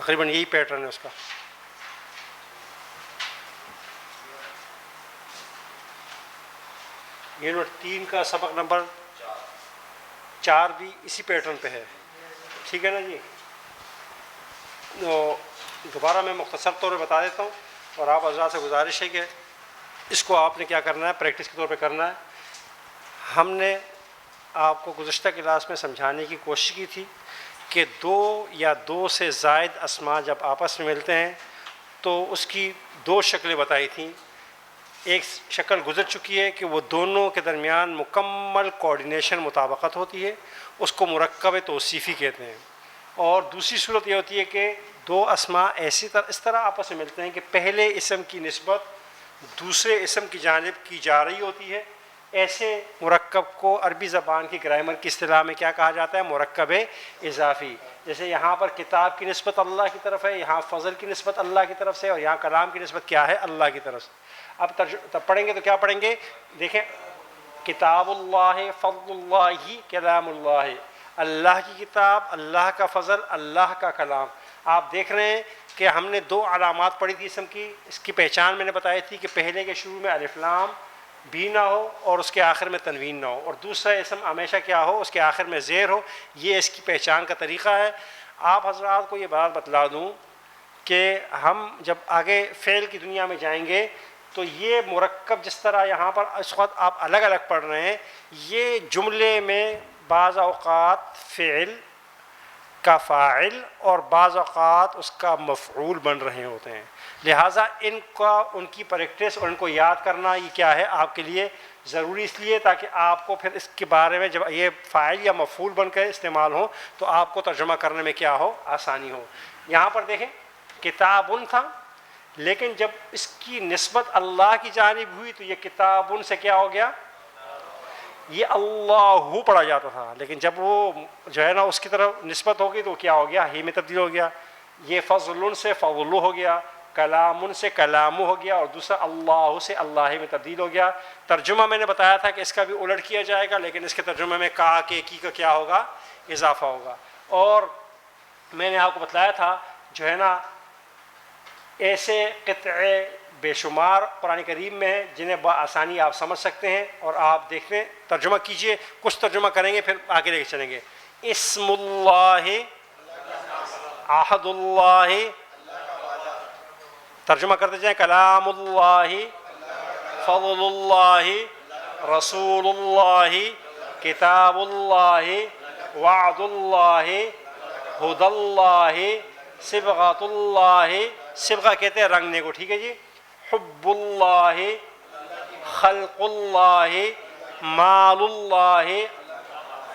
تقریباً یہی پیٹرن ہے اس کا. یونٹ 3 کا سبق نمبر 4 بھی اسی پیٹرن پہ ہے. ٹھیک ہے نا جی. دوبارہ میں مختصر طور پہ بتا دیتا ہوں اور آپ حضرات سے گزارش ہے کہ اس کو آپ نے کیا کرنا ہے, پریکٹس کے طور پہ کرنا ہے. ہم نے آپ کو گزشتہ کلاس میں سمجھانے کی کوشش کی تھی کہ 2 یا 2 سے زائد اسما جب آپس میں ملتے ہیں تو اس کی 2 شکلیں بتائی تھیں. ایک شکل گزر چکی ہے کہ وہ دونوں کے درمیان مکمل کوآرڈینیشن مطابقت ہوتی ہے, اس کو مرکب توصیفی کہتے ہیں. اور دوسری صورت یہ ہوتی ہے کہ 2 اسما اس طرح آپس میں ملتے ہیں کہ پہلے اسم کی نسبت دوسرے اسم کی جانب کی جا رہی ہوتی ہے. ایسے مرکب کو عربی زبان کی گرامر کی اصطلاح میں کیا کہا جاتا ہے؟ مرکب اضافی. جیسے یہاں پر کتاب کی نسبت اللہ کی طرف ہے, یہاں فضل کی نسبت اللہ کی طرف سے, اور یہاں کلام کی نسبت کیا ہے؟ اللہ کی طرف سے. اب پڑھیں گے تو کیا پڑھیں گے؟ دیکھیں, کتاب اللہ, فضل اللہ, کلام اللہ. اللہ کی کتاب, اللہ کا فضل, اللہ کا کلام. آپ دیکھ رہے ہیں کہ ہم نے 2 علامات پڑھی تھی اسم کی. اس کی پہچان میں نے بتائی تھی کہ پہلے کے شروع میں الف لام بھی نہ ہو اور اس کے آخر میں تنوین نہ ہو, اور دوسرا اسم ہمیشہ کیا ہو؟ اس کے آخر میں زیر ہو. یہ اس کی پہچان کا طریقہ ہے. آپ حضرات کو یہ بات بتلا دوں کہ ہم جب آگے فعل کی دنیا میں جائیں گے تو یہ مرکب جس طرح یہاں پر اس وقت آپ الگ الگ پڑھ رہے ہیں, یہ جملے میں بعض اوقات فعل کا فاعل اور بعض اوقات اس کا مفعول بن رہے ہوتے ہیں. لہٰذا ان کی پریکٹس اور ان کو یاد کرنا یہ کیا ہے آپ کے لیے ضروری, اس لیے تاکہ آپ کو پھر اس کے بارے میں جب یہ فاعل یا مفعول بن کر استعمال ہو تو آپ کو ترجمہ کرنے میں کیا ہو؟ آسانی ہو. یہاں پر دیکھیں کتابن تھا, لیکن جب اس کی نسبت اللہ کی جانب ہوئی تو یہ کتابن سے کیا ہو گیا؟ یہ اللہ پڑھا جاتا تھا, لیکن جب وہ جو ہے نا اس کی طرف نسبت ہو گئی تو کیا ہو گیا؟ ہی میں تبدیل ہو گیا. یہ فضل سے فضل ہو گیا, کلام سے کلام ہو گیا, اور دوسرا اللہ سے اللہ میں تبدیل ہو گیا. ترجمہ میں نے بتایا تھا کہ اس کا بھی الٹ کیا جائے گا, لیکن اس کے ترجمے میں کا کے کی کا کیا ہوگا؟ اضافہ ہوگا. اور میں نے آپ کو بتلایا تھا جو ہے نا ایسے قطعے بے شمار قرآن کریم میں ہیں جنہیں بآسانی آپ سمجھ سکتے ہیں, اور آپ دیکھ لیں, ترجمہ کیجئے, کچھ ترجمہ کریں گے پھر آگے لے کے چلیں گے. اسم اللہ, عہد اللہ, ترجمہ کرتے جائیں, کلام اللہ, فضل اللہ, رسول اللہ, کتاب اللہ, وعد اللہ, ہدی اللہ, صبغۃ اللہ. صبغہ کہتے ہیں رنگنے کو, ٹھیک ہے جی. حب اللہ, خلق اللہ, مال اللہ.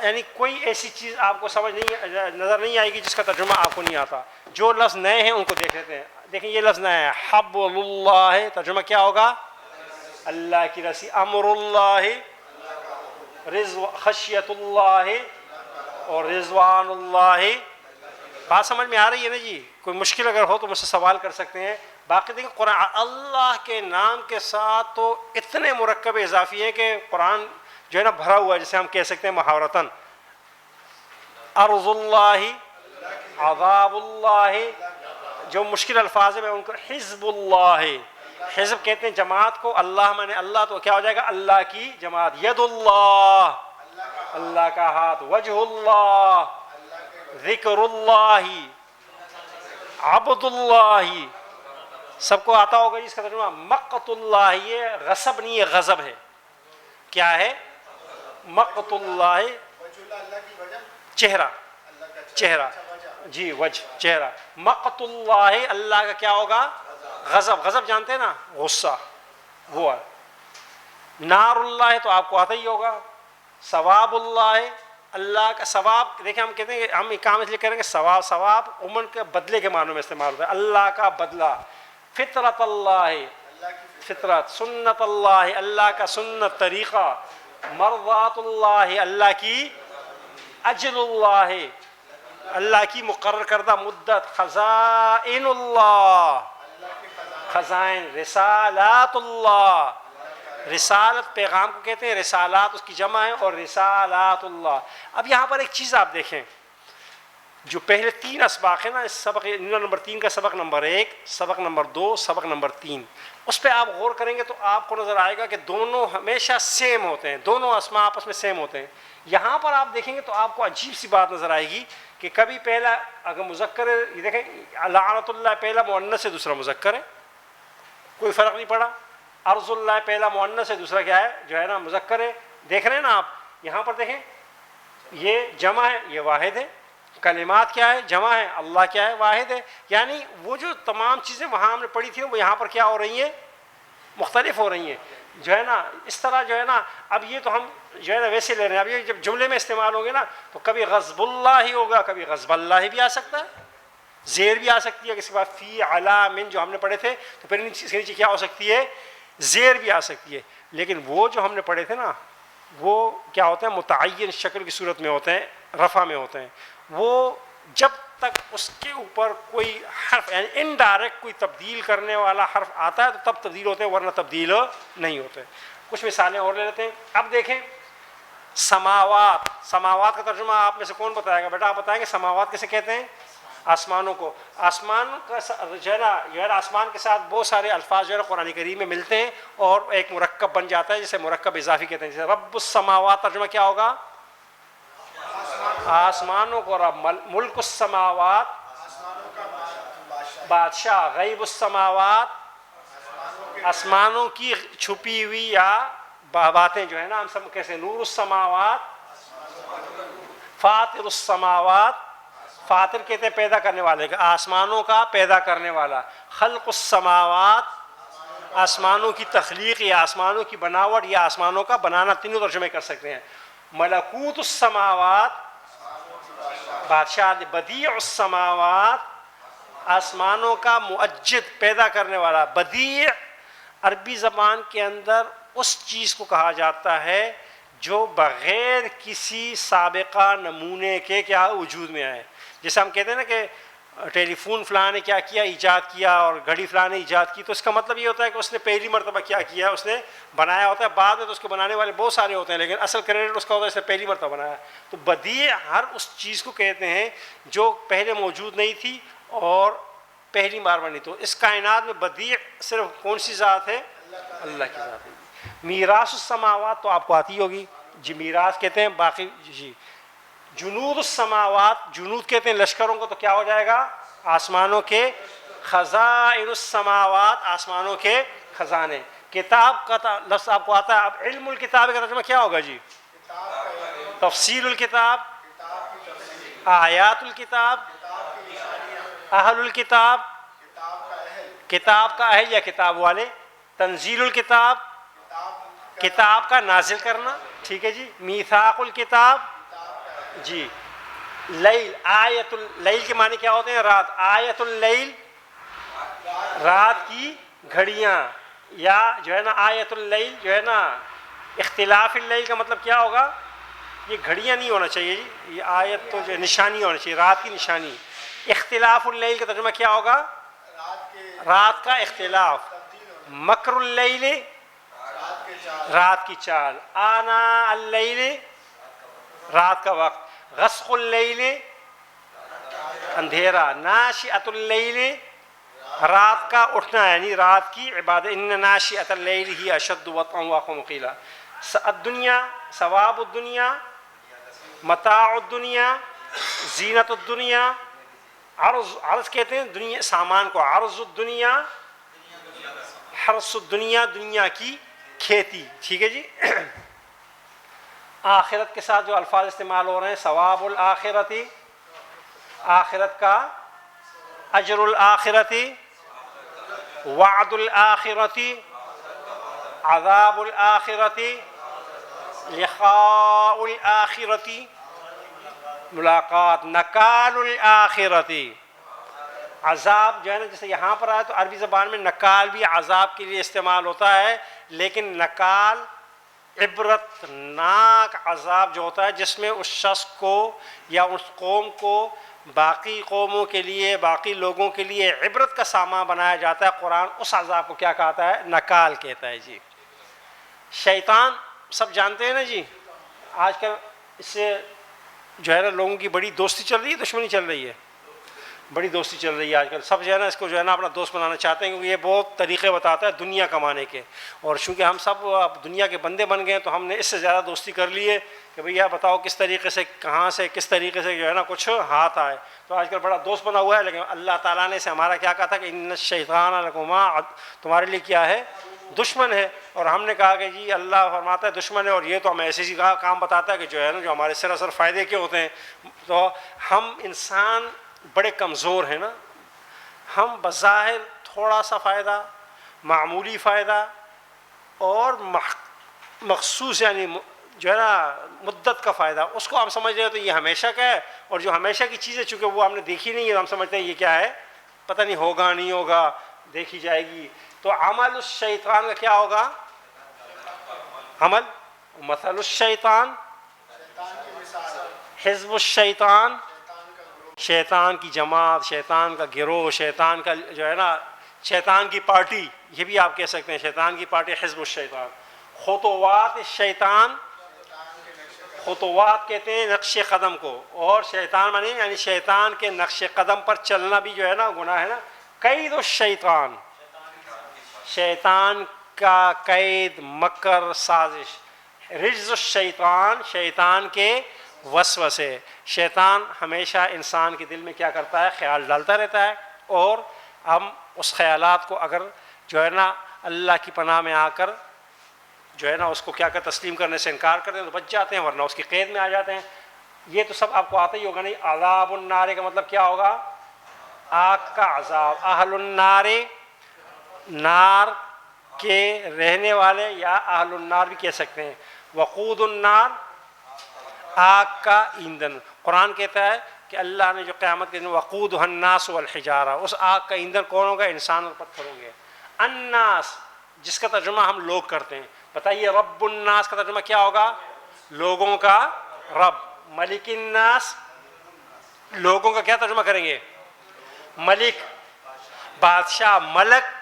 یعنی کوئی ایسی چیز آپ کو سمجھ نہیں نظر نہیں آئے گی جس کا ترجمہ آپ کو نہیں آتا. جو لفظ نئے ہیں ان کو دیکھ لیتے ہیں. دیکھیں یہ لفظ نیا ہے, حبل اللہ, ترجمہ کیا ہوگا؟ اللہ کی رسی. امر اللہ, خشیت اللہ, اور رضوان اللہ. بات سمجھ میں آ رہی ہے نا جی؟ کوئی مشکل اگر ہو تو مجھ سے سوال کر سکتے ہیں. باقی دیکھیں قرآن اللہ کے نام کے ساتھ تو اتنے مرکب اضافی ہیں کہ قرآن جو ہے نا بھرا ہوا ہے, جسے ہم کہہ سکتے ہیں محاورتاً. ارض اللہ, عذاب اللہ, جو مشکل الفاظ ہیں ان کو حزب اللہ. حزب کہتے ہیں جماعت کو, اللہ میں نے اللہ تو کیا ہو جائے گا؟ اللہ کی جماعت. ید اللہ, اللہ کا ہاتھ. وجہ اللہ, ذکر اللہ, عبد اللہ. سب کو آتا ہوگا جس کا ترجمہ. مقت اللہ, یہ غصب نہیں ہے, غضب ہے. کیا ہے مقت اللہ؟ چہرہ, چہرہ جی, وجہ, چہرہ. مقت اللہ, اللہ کا کیا ہوگا؟ غضب. غضب جانتے ہیں نا, غصہ, وہ ہے. نار اللہ تو آپ کو آتا ہی ہوگا. ثواب اللہ, اللہ کا ثواب. دیکھیں ہم کہتے ہیں کہ ہم کام اس لیے کریں گے ثواب, ثواب عموماً کے بدلے کے معنوں میں استعمال ہوتا ہے, اللہ کا بدلہ. فطرت اللہ, فطرت. سنت اللہ, اللہ کا سنت, طریقہ. مرضات اللہ, اللہ کی. اجل اللہ, اللہ کی مقرر کردہ مدت. خزائن اللہ, خزائن. رسالات اللہ, رسالت پیغام کو کہتے ہیں, رسالات اس کی جمع ہے, اور رسالات اللہ. اب یہاں پر ایک چیز آپ دیکھیں, جو پہلے 3 اسباق ہیں نا، اس سبق نمبر 3 کا سبق نمبر 1، سبق نمبر 2، سبق نمبر 3، اس پہ آپ غور کریں گے تو آپ کو نظر آئے گا کہ دونوں ہمیشہ سیم ہوتے ہیں، دونوں اسماء آپس میں سیم ہوتے ہیں۔ یہاں پر آپ دیکھیں گے تو آپ کو عجیب سی بات نظر آئے گی کہ کبھی پہلا اگر مذکر ہے، یہ دیکھیں لعنت اللہ پہلا مؤنث ہے دوسرا مذکر ہے، کوئی فرق نہیں پڑا۔ ارض اللہ پہلا مؤنث ہے دوسرا کیا ہے جو ہے نا مذکر ہے۔ دیکھ رہے ہیں نا آپ، یہاں پر دیکھیں یہ جمع ہے یہ واحد ہے، کلمات کیا ہے جمع ہے، اللہ کیا ہے واحد ہے۔ یعنی وہ جو تمام چیزیں وہاں ہم نے پڑھی تھی وہ یہاں پر کیا ہو رہی ہیں، مختلف ہو رہی ہیں جو ہے نا۔ اس طرح جو ہے نا اب یہ تو ہم جو ہے نا ویسے لے رہے ہیں، اب یہ جب جملے میں استعمال ہوں گے نا تو کبھی غضب اللہ ہی ہوگا، کبھی غضب اللہ بھی آ سکتا ہے، زیر بھی آ سکتی ہے، کسی کے بعد فی علی من جو ہم نے پڑھے تھے تو پھر اس کے نیچے کیا ہو سکتی ہے، زیر بھی آ سکتی ہے۔ لیکن وہ جو ہم نے پڑھے تھے نا وہ کیا ہوتے ہیں، متعین شکل کی صورت میں ہوتے ہیں، رفع میں ہوتے ہیں۔ وہ جب تک اس کے اوپر کوئی حرف یعنی انڈائریکٹ کوئی تبدیل کرنے والا حرف آتا ہے تو تب تبدیل ہوتے ہیں، ورنہ تبدیل نہیں ہوتے۔ کچھ مثالیں اور لے لیتے ہیں۔ اب دیکھیں سماوات، سماوات کا ترجمہ آپ میں سے کون بتائے گا؟ بیٹا آپ بتائیں گے سماوات کیسے کہتے ہیں؟ آسمانوں کو۔ آسمان کا جو ہے نا آسمان کے ساتھ بہت سارے الفاظ جو ہے نا قرآن کریم میں ملتے ہیں اور ایک مرکب بن جاتا ہے جسے مرکب اضافی کہتے ہیں۔ جیسے رب السماوات ترجمہ کیا ہوگا؟ آسمانوں کو رب، ملک السماوات بادشاہ، غیب السماوات آسمانوں کی چھپی ہوئی یا باتیں جو ہے نا ہم سب کیسے، نور السماوات، فاطر السماوات، فاطر کہتے ہیں پیدا کرنے والے کا، آسمانوں کا پیدا کرنے والا، خلق السماوات آسمانوں کی تخلیق یا آسمانوں کی بناوٹ یا آسمانوں کا بنانا، تینوں ترجمے کر سکتے ہیں۔ ملکوت السماوات بادشاہ، بدیع السماوات آسمانوں کا مؤجد پیدا کرنے والا۔ بدیع عربی زبان کے اندر اس چیز کو کہا جاتا ہے جو بغیر کسی سابقہ نمونے کے کیا وجود میں آئے۔ جیسے ہم کہتے ہیں نا کہ ٹیلی فون فلاں نے کیا کیا، ایجاد کیا، اور گھڑی فلاں نے ایجاد کی، تو اس کا مطلب یہ ہوتا ہے کہ اس نے پہلی مرتبہ کیا کیا، اس نے بنایا ہوتا ہے۔ بعد میں تو اس کے بنانے والے بہت سارے ہوتے ہیں لیکن اصل کریڈٹ اس کا ہوتا ہے اس نے پہلی مرتبہ بنایا۔ تو بدیع ہر اس چیز کو کہتے ہیں جو پہلے موجود نہیں تھی اور پہلی بار بنی۔ تو اس کائنات میں بدیع صرف کون سی ذات ہے؟ اللہ کی ذات ہے۔ میراث السماوات تو آپ کو آتی ہوگی جی، میراث کہتے ہیں باقی جی۔ جنود السماوات، جنود کہتے ہیں لشکروں کو، تو کیا ہو جائے گا؟ آسمانوں کے۔ خزائن السماوات آسمانوں کے خزانے۔ کتاب کا لفظ آپ کو آتا ہے، اب علم الکتاب کا ترجمہ کیا ہوگا جی؟ تفصیل الکتاب، آیات الکتاب، اہل الکتاب، کتاب کا اہل یا کتاب والے، تنزیل الکتاب کتاب کا نازل کرنا، ٹھیک ہے جی۔ میثاق الکتاب جی۔ لیل، آیت اللیل کے معنی کیا ہوتے ہیں؟ رات۔ آیت اللیل رات کی گھڑیاں، یا جو ہے نا آیت اللیل جو ہے نا اختلاف اللیل کا مطلب کیا ہوگا؟ یہ گھڑیاں نہیں ہونا چاہیے جی، یہ آیت تو جو نشانی ہونا چاہیے، رات کی نشانی۔ اختلاف اللیل کا ترجمہ کیا ہوگا؟ رات کا اختلاف۔ مکر اللیل رات کی چال، آنا اللیل رات کا وقت، غسق اللیل اندھیرا، ناشئۃ اللیل رات کا اٹھنا یعنی رات کی عبادت، ان ناشئۃ اللیل ہی اشد وطئا واقوم قیلا۔ الدنیا، ثواب الدنیا، متاع الدنیا، زینت الدنیا، عرض کہتے ہیں دنیا سامان کو، عرض الدنیا، حرث الدنیا دنیا کی کھیتی، ٹھیک ہے جی۔ آخرت کے ساتھ جو الفاظ استعمال ہو رہے ہیں، ثواب الآخرتی آخرت کا، اجر الآخرتی، وعد الآخرتی، عذاب الآخرتی، لقاء الآخرتی ملاقات، نکال الآخرتی عذاب جو ہے نا، جیسے یہاں پر آیا تو عربی زبان میں نکال بھی عذاب کے لیے استعمال ہوتا ہے، لیکن نکال عبرت ناک عذاب جو ہوتا ہے جس میں اس شخص کو یا اس قوم کو باقی قوموں کے لیے، باقی لوگوں کے لیے عبرت کا سامان بنایا جاتا ہے، قرآن اس عذاب کو کیا کہتا ہے؟ نکال کہتا ہے جی۔ شیطان سب جانتے ہیں نا جی، آج کل اس سے جو ہے نا لوگوں کی بڑی دوستی چل رہی ہے، دشمنی چل رہی ہے؟ بڑی دوستی چل رہی ہے آج کل. سب جو ہے نا اس کو جو ہے نا اپنا دوست بنانا چاہتے ہیں، کیونکہ یہ بہت طریقے بتاتا ہے دنیا کمانے کے. اور چونکہ ہم سب اب دنیا کے بندے بن گئے ہیں تو ہم نے اس سے زیادہ دوستی کر لی ہے کہ بھیا بتاؤ کس طریقے سے، کہاں سے، کس طریقے سے جو ہے نا کچھ ہاتھ آئے. تو آج کل بڑا دوست بنا ہوا ہے، لیکن اللہ تعالیٰ نے اسے ہمارا کیا کہا تھا کہ ان الشیطان لکما، تمہارے لیے کیا ہے؟ دشمن ہے. اور ہم نے کہا کہ جی اللہ فرماتا ہے دشمن ہے، اور یہ تو ہمیں ایسے ہی کام بتاتا ہے کہ جو ہے نا جو ہمارے سراسر فائدے کے ہوتے ہیں. تو ہم انسان بڑے کمزور ہیں نا. ہم بظاہر تھوڑا سا فائدہ، معمولی فائدہ اور مخصوص یعنی جو ہے نا مدت کا فائدہ، اس کو ہم سمجھ رہے ہیں تو یہ ہمیشہ کا ہے. اور جو ہمیشہ کی چیزیں چونکہ وہ ہم نے دیکھی نہیں ہے، ہم سمجھتے ہیں یہ کیا ہے، پتہ نہیں ہوگا نہیں ہوگا، دیکھی جائے گی. تو عمل الشیطان کا کیا ہوگا؟ عمل مثل الشیطان، حزب الشیطان، شیطان کی جماعت، شیطان کا گروہ، شیطان کا جو ہے نا شیطان کی پارٹی، یہ بھی آپ کہہ سکتے ہیں شیطان کی پارٹی حزب الشیطان. خطوات الشیطان، خطوات کہتے ہیں نقش قدم کو، اور شیطان مانے یعنی شیطان کے نقش قدم پر چلنا بھی جو ہے نا گناہ ہے نا. قید الشیطان، شیطان کا قید، مکر، سازش. رجز الشیطان، شیطان کے وسوسے. شیطان ہمیشہ انسان کے دل میں کیا کرتا ہے؟ خیال ڈالتا رہتا ہے، اور ہم اس خیالات کو اگر جو ہے نا اللہ کی پناہ میں آ کر جو ہے نا اس کو کیا کر تسلیم کرنے سے انکار کرتے ہیں تو بچ جاتے ہیں، ورنہ اس کی قید میں آ جاتے ہیں. یہ تو سب آپ کو آتا ہی ہوگا نہیں. عذاب النار کا مطلب کیا ہوگا؟ آگ کا عذاب. اہل النار، نار کے رہنے والے، یا اہل النار بھی کہہ سکتے ہیں. وقود النار، آگ کا ایندھن. قرآن کہتا ہے کہ اللہ نے جو قیامت کے دن وقودها الناس والحجارہ، اس آگ کا ایندھن کون ہوگا؟ انسان اور پتھر ہوں گے. الناس جس کا ترجمہ ہم لوگ کرتے ہیں، بتائیے رب الناس کا ترجمہ کیا ہوگا؟ لوگوں کا رب. ملک الناس، لوگوں کا کیا ترجمہ کریں گے؟ ملک، بادشاہ. ملک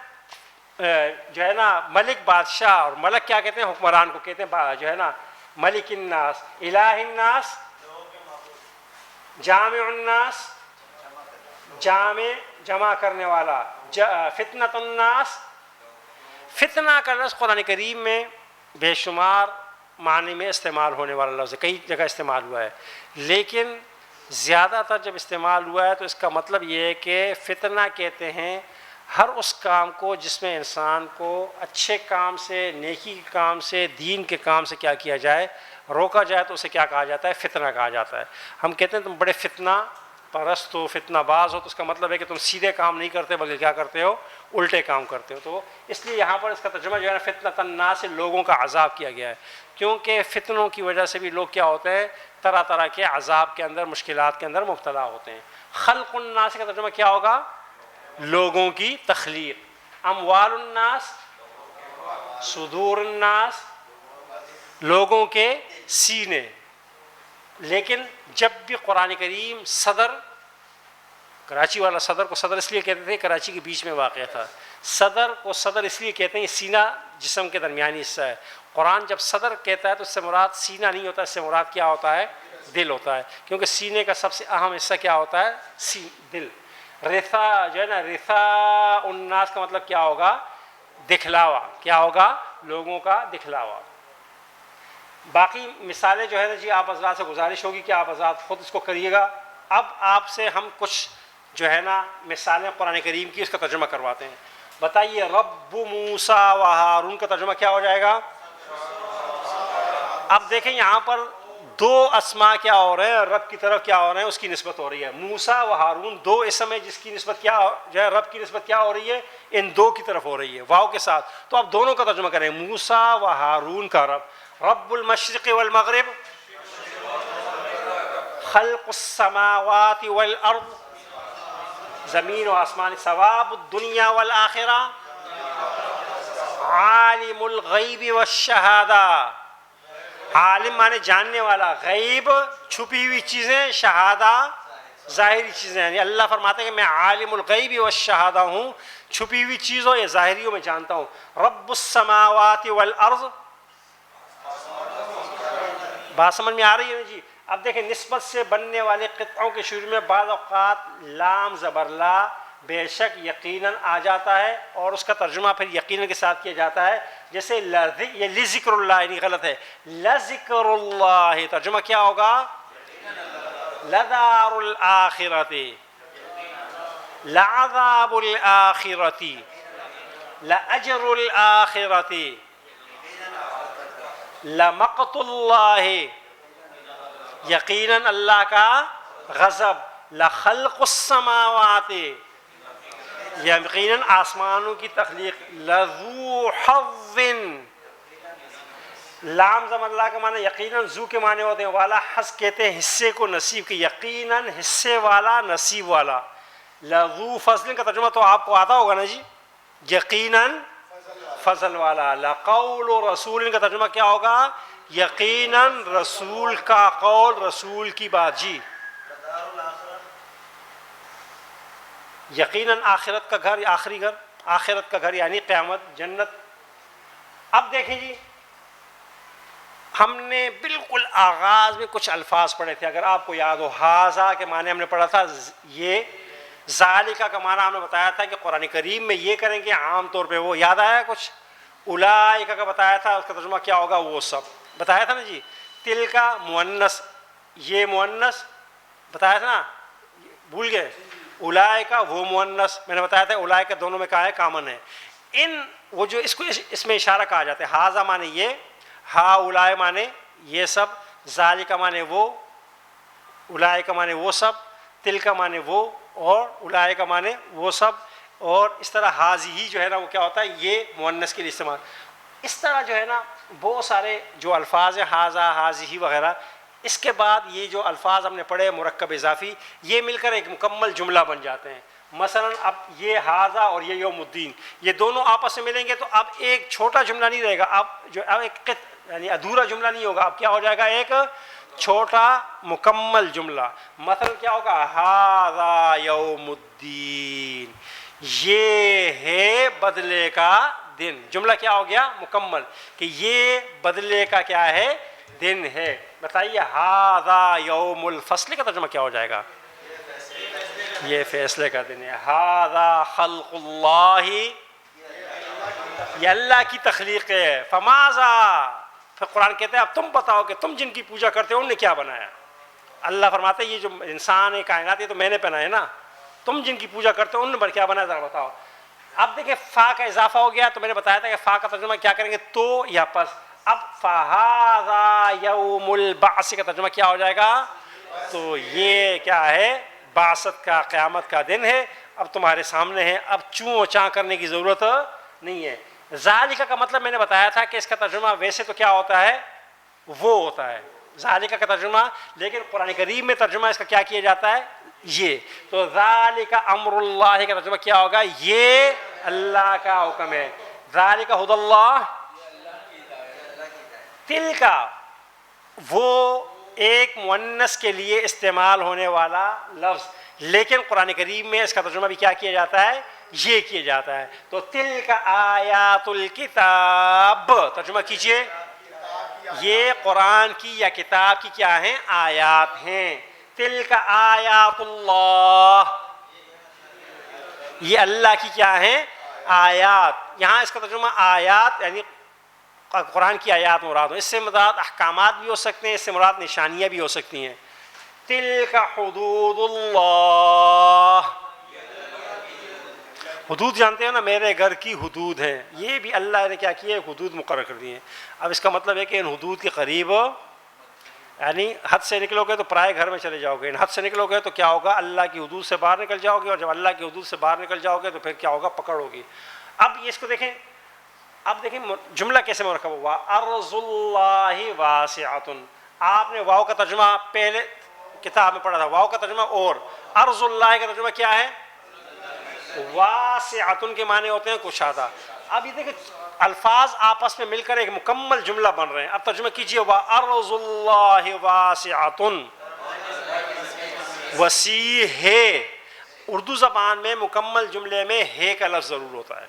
جو ہے نا ملک بادشاہ، اور ملک کیا کہتے ہیں؟ حکمران کو کہتے ہیں جو ہے نا ملک الناس. الہ الناس، جامع الناس، جامع جمع کرنے والا. فتنۃ الناس، فتنہ کا لفظ قرآن کریم میں بے شمار معنی میں استعمال ہونے والا لفظ ہے، کئی جگہ استعمال ہوا ہے، لیکن زیادہ تر جب استعمال ہوا ہے تو اس کا مطلب یہ ہے کہ فتنہ کہتے ہیں ہر اس کام کو جس میں انسان کو اچھے کام سے، نیکی کے کام سے، دین کے کام سے کیا کیا جائے، روکا جائے، تو اسے کیا کہا جاتا ہے؟ فتنہ کہا جاتا ہے. ہم کہتے ہیں تم بڑے فتنہ پرست ہو، فتنہ باز ہو، تو اس کا مطلب ہے کہ تم سیدھے کام نہیں کرتے بلکہ کیا کرتے ہو؟ الٹے کام کرتے ہو. تو اس لیے یہاں پر اس کا ترجمہ جو ہے نا فتنۃ الناس سے لوگوں کا عذاب کیا گیا ہے، کیونکہ فتنوں کی وجہ سے بھی لوگ کیا ہوتے ہیں؟ طرح طرح کے عذاب کے اندر، مشکلات کے اندر مبتلا ہوتے ہیں. خلق الناس کا ترجمہ کیا ہوگا؟ لوگوں کی تخلیق. اموال الناس، صدور الناس، لوگوں کے سینے. لیکن جب بھی قرآن کریم صدر، کراچی والا صدر کو صدر اس لیے کہتے تھے کراچی کے بیچ میں واقع تھا، صدر کو صدر اس لیے کہتے ہیں، سینہ جسم کے درمیانی حصہ ہے. قرآن جب صدر کہتا ہے تو اس سے مراد سینہ نہیں ہوتا، اس سے مراد کیا ہوتا ہے؟ دل ہوتا ہے، کیونکہ سینے کا سب سے اہم حصہ کیا ہوتا ہے؟ دل. رثا جو ہے نا، رثا الناس کا مطلب کیا ہوگا؟ دکھلاوا. کیا ہوگا؟ لوگوں کا دکھلاوا. باقی مثالیں جو ہے نا جی آپ حضرات سے گزارش ہوگی کہ آپ حضرات خود اس کو کریے گا. اب آپ سے ہم کچھ جو ہے نا مثالیں قرآن کریم کی اس کا ترجمہ کرواتے ہیں. بتائیے رب موسیٰ و ہارون کا ترجمہ کیا ہو جائے گا؟ اب دیکھیں یہاں پر دو اسماء کیا ہو رہے ہیں، رب کی طرف کیا ہو رہے ہیں، اس کی نسبت ہو رہی ہے. موسیٰ و ہارون دو اسم ہے جس کی نسبت کیا جو ہے رب کی نسبت کیا ہو رہی ہے؟ ان دو کی طرف ہو رہی ہے واو کے ساتھ. تو اب دونوں کا ترجمہ کریں. موسیٰ و ہارون کا رب، رب المشرق والمغرب، خلق السماوات والارض، زمین و آسمان، ثواب الدنیا والآخرہ، عالم الغیب والشہادہ. عالم مانے جاننے والا، غیب چھپی ہوئی چیزیں، شہادہ ظاہری چیزیں. یعنی اللہ فرماتے ہیں کہ میں عالم الغیب والشہادہ ہوں، چھپی ہوئی چیزوں یا ظاہریوں میں جانتا ہوں. رب السماوات والارض، بات سمجھ میں آ رہی ہے جی؟ اب دیکھیں نسبت سے بننے والے قطعوں کے شروع میں بعض اوقات لام زبر لا بے شک یقیناً آ جاتا ہے اور اس کا ترجمہ پھر یقیناً کے ساتھ کیا جاتا ہے. جیسے یہ لذکر اللہ، یعنی غلط ہے، لذکر اللہ، ترجمہ کیا ہوگا؟ لدار الآخرۃ، لعذاب الآخرۃ، لأجر الآخرۃ، لمقت اللہ، یقیناً اللہ کا غضب، لخلق السماوات، یقیناً آسمانوں کی تخلیق، لذو حظ، لام زم اللہ کا معنی یقیناً، ذو کے معنی ہوتے ہیں والا، حظ کہتے ہیں حصے کو، نصیب کی، یقیناً حصے والا، نصیب والا. لذو فضل کا ترجمہ تو آپ کو آتا ہوگا نا جی، یقیناً فضل والا. لقول رسول کا ترجمہ کیا ہوگا؟ یقیناً رسول کا قول، رسول کی بات. جی یقیناً آخرت کا گھر، آخری گھر، آخرت کا گھر یعنی قیامت، جنت. اب دیکھیں جی، ہم نے بالکل آغاز میں کچھ الفاظ پڑھے تھے، اگر آپ کو یاد ہو، ہاذا کے معنی ہم نے پڑھا تھا، یہ ذالکہ کا معنی ہم نے بتایا تھا کہ قرآن کریم میں یہ کریں گے عام طور پہ، وہ یاد آیا کچھ؟ اولئک کا بتایا تھا، اس کا ترجمہ کیا ہوگا؟ وہ سب بتایا تھا نا جی. تلک مؤنث، یہ مؤنث بتایا تھا نا، بھول گئے؟ اولئک وہ مؤنث میں نے بتایا تھا، اولئک دونوں میں کہا ہے کامن ہے. ان وہ جو اس کو اس میں اشارہ کہا جاتا ہے، ہاذا مانے یہ، ہا اولائے مانے یہ سب، ذالک مانے وہ، اولائک مانے وہ سب، تلک مانے وہ، اور اولائک مانے وہ سب. اور اس طرح ہاذی جو ہے نا وہ کیا ہوتا ہے؟ یہ مؤنث کے لیے استعمال. اس طرح جو ہے نا بہت سارے جو الفاظ ہیں، ہاذا، ہاذی وغیرہ، اس کے بعد یہ جو الفاظ ہم نے پڑھے مرکب اضافی، یہ مل کر ایک مکمل جملہ بن جاتے ہیں. مثلا اب یہ ہاذا اور یہ یوم الدین، یہ دونوں آپس میں ملیں گے تو اب ایک چھوٹا جملہ نہیں رہے گا، اب ایک یعنی ادھورا جملہ نہیں ہوگا، اب کیا ہو جائے گا؟ ایک چھوٹا مکمل جملہ. مثلا کیا ہوگا؟ ہاذا یوم الدین، یہ ہے بدلے کا دن. جملہ کیا ہو گیا؟ مکمل، کہ یہ بدلے کا کیا ہے؟ دن ہے. بتائیے ہاذا یوم الفصل کا ترجمہ کیا ہو جائے گا؟ یہ فیصلے کا دن ہے. ہاذا خلق اللہ، یہ اللہ کی تخلیق ہے. فماذا، پھر قرآن کہتے ہیں اب تم بتاؤ کہ تم جن کی پوجا کرتے ہو ان نے کیا بنایا. اللہ فرماتے ہیں یہ جو انسان ہے، کائنات، یہ تو میں نے بنایا نا، تم جن کی پوجا کرتے ہو ان نے کیا بنایا، ذرا بتاؤ. اب دیکھیں فا کا اضافہ ہو گیا، تو میں نے بتایا تھا کہ فا کا ترجمہ کیا کریں گے؟ تو یا پس. اب فہذا یوم البعث کا ترجمہ کیا ہو جائے گا؟ تو یہ کیا ہے؟ بعثت کا، قیامت کا دن ہے، اب تمہارے سامنے ہے، اب چوں چاں کرنے کی ضرورت نہیں ہے. ذالکہ کا مطلب میں نے بتایا تھا کہ اس کا ترجمہ ویسے تو کیا ہوتا ہے؟ وہ ہوتا ہے ذالکہ کا ترجمہ، لیکن قرآن کریم میں ترجمہ اس کا کیا کیا جاتا ہے؟ یہ. تو ذالکہ امر اللہ کا ترجمہ کیا ہوگا؟ یہ اللہ کا حکم ہے. ذالکہ ھدی اللہ، تلک وہ ایک مؤنث کے لیے استعمال ہونے والا لفظ، لیکن قرآن کریم میں اس کا ترجمہ بھی کیا کیا جاتا ہے؟ یہ کیا جاتا ہے. تو تلک آیات الکتاب، ترجمہ کیجئے، یہ قرآن کی یا کتاب کی کیا ہیں؟ آیات ہیں. تلک آیات اللہ، یہ اللہ کی کیا ہیں؟ آیات. یہاں اس کا ترجمہ آیات یعنی قرآن کی آیات مراد ہو. اس سے مراد احکامات بھی ہو سکتے ہیں، اس سے مراد نشانیاں بھی ہو سکتی ہیں. تلک حدود اللہ، حدود جانتے ہو نا، میرے گھر کی حدود ہیں. یہ بھی اللہ نے کیا کیا ہے؟ حدود مقرر کر دی ہیں. اب اس کا مطلب ہے کہ ان حدود کے قریب، یعنی حد سے نکلو گے تو پرائے گھر میں چلے جاؤ گے، ان حد سے نکلو گے تو کیا ہوگا؟ اللہ کی حدود سے باہر نکل جاؤ گے، اور جب اللہ کی حدود سے باہر نکل جاؤ گے تو پھر کیا ہوگا؟ پکڑ ہوگی. اب اس کو دیکھیں، اب دیکھیں جملہ کیسے مرکب ہوا. ارض اللہ واسعۃ، آپ نے واو کا ترجمہ پہلے کتاب میں پڑھا تھا، واو کا ترجمہ اور ارض اللہ کا ترجمہ کیا ہے؟ واسعۃ کے معنی ہوتے ہیں کشادہ. اب یہ دیکھیں الفاظ آپس میں مل کر ایک مکمل جملہ بن رہے ہیں. اب ترجمہ کیجئے، وَأَرْضُ اللَّهِ وَاسِعَةٌ، وسیع ہے. اردو زبان میں مکمل جملے میں ہے کا لفظ ضرور ہوتا ہے،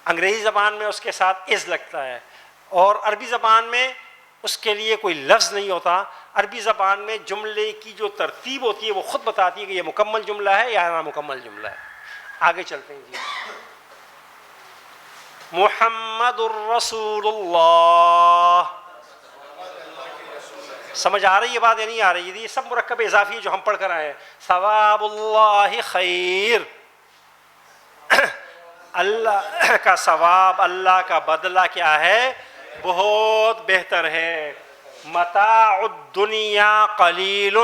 انگریزی زبان میں اس کے ساتھ از لگتا ہے، اور عربی زبان میں اس کے لیے کوئی لفظ نہیں ہوتا. عربی زبان میں جملے کی جو ترتیب ہوتی ہے وہ خود بتاتی ہے کہ یہ مکمل جملہ ہے یا نامکمل جملہ ہے. آگے چلتے ہیں جی. محمد الرسول اللہ. سمجھ آ رہی ہے بات یا نہیں آ رہی ہے؟ یہ سب مرکب اضافی ہے جو ہم پڑھ کر آئے ہیں. ثواب اللہ خیر، اللہ کا ثواب، اللہ کا بدلہ کیا ہے؟ بہت بہتر ہے. متاع الدنیا قلیل.